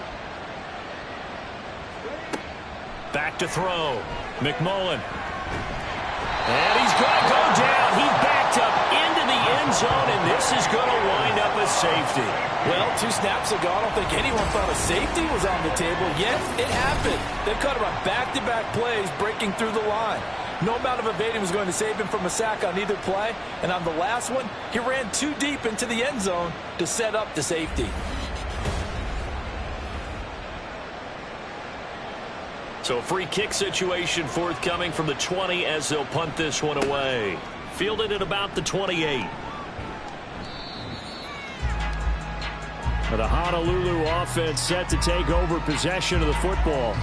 Back to throw. McMullen. And he's going to go down. He backed up into the end zone, and this is going to wind up as safety. Well, 2 snaps ago, I don't think anyone thought a safety was on the table, yet it happened. They cut him on back-to-back plays, breaking through the line. No amount of evading was going to save him from a sack on either play, and on the last one, he ran too deep into the end zone to set up the safety. So a free kick situation forthcoming from the 20 as they'll punt this one away. Fielded at about the 28. The Honolulu offense set to take over possession of the football.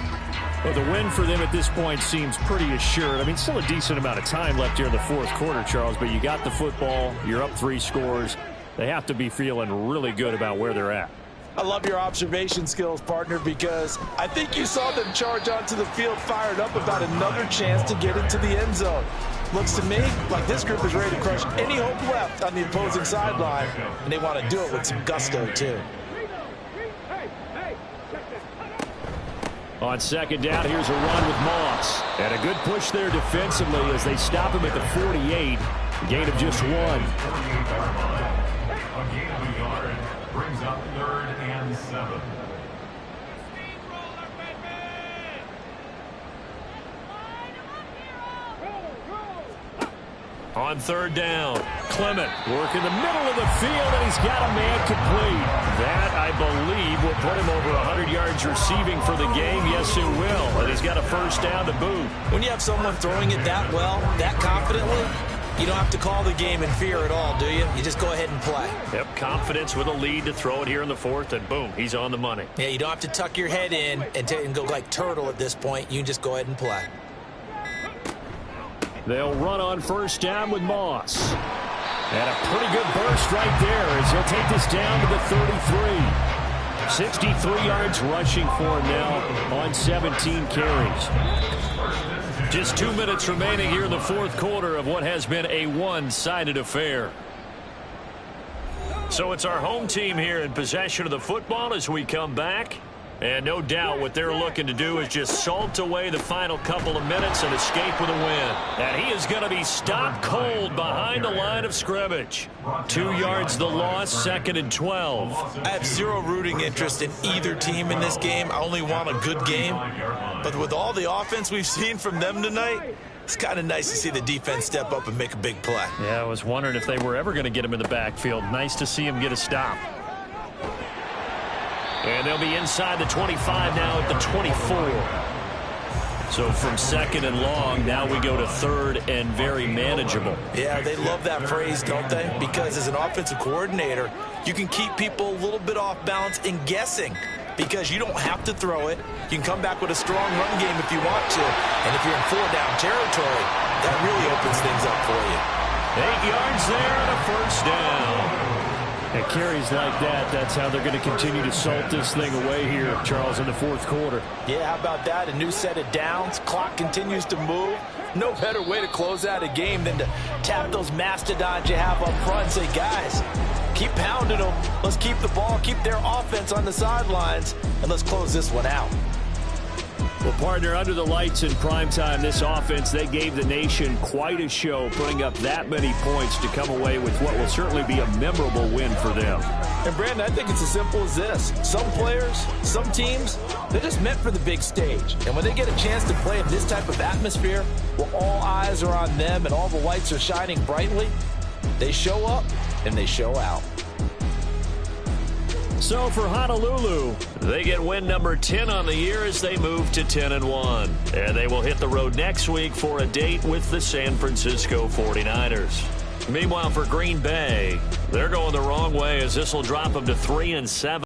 Well, the win for them at this point seems pretty assured. I mean, still a decent amount of time left here in the 4th quarter, Charles, but you got the football. You're up 3 scores. They have to be feeling really good about where they're at. I love your observation skills, partner, because I think you saw them charge onto the field fired up about another chance to get into the end zone. Looks to me like this group is ready to crush any hope left on the opposing sideline, and they want to do it with some gusto, too. On 2nd down, here's a run with Moss. And a good push there defensively as they stop him at the 48. A gain of just 1. 48-yard line. A gain of a yard brings up 3rd and 7. On third down, Clement working the middle of the field, and he's got a man complete. That, I believe, will put him over 100 yards receiving for the game. Yes, it will. And he's got a first down to boot. When you have someone throwing it that well, that confidently, you don't have to call the game in fear at all, do you? You just go ahead and play. Yep, confidence with a lead to throw it here in the fourth, and boom, he's on the money. Yeah, you don't have to tuck your head in and go like turtle at this point. You can just go ahead and play. They'll run on first down with Moss. And a pretty good burst right there as he'll take this down to the 33. 63 yards rushing for him now on 17 carries. Just 2 minutes remaining here in the fourth quarter of what has been a one-sided affair. So it's our home team here in possession of the football as we come back. And no doubt what they're looking to do is just salt away the final couple of minutes and escape with a win. And he is going to be stopped cold behind the line of scrimmage. 2 yards the loss, 2nd and 12. I have zero rooting interest in either team in this game. I only want a good game. But with all the offense we've seen from them tonight, it's kind of nice to see the defense step up and make a big play. Yeah, I was wondering if they were ever going to get him in the backfield. Nice to see him get a stop. And they'll be inside the 25 now at the 24. So from 2nd and long, now we go to 3rd and very manageable. Yeah, they love that phrase, don't they? Because as an offensive coordinator, you can keep people a little bit off balance and guessing because you don't have to throw it. You can come back with a strong run game if you want to. And if you're in 4-down territory, that really opens things up for you. 8 yards there and a first down. And carries like that, that's how they're going to continue to salt this thing away here, Charles, in the fourth quarter. Yeah, how about that? A new set of downs. Clock continues to move. No better way to close out a game than to tap those mastodons you have up front and say, guys, keep pounding them. Let's keep the ball, keep their offense on the sidelines, and let's close this one out. Well, partner, under the lights in primetime, this offense, they gave the nation quite a show, putting up that many points to come away with what will certainly be a memorable win for them. And, Brandon, I think it's as simple as this. Some players, some teams, they're just meant for the big stage. And when they get a chance to play in this type of atmosphere, where all eyes are on them and all the lights are shining brightly, they show up and they show out. So for Honolulu, they get win number 10 on the year as they move to 10-1. And they will hit the road next week for a date with the San Francisco 49ers. Meanwhile, for Green Bay, they're going the wrong way as this will drop them to 3-7.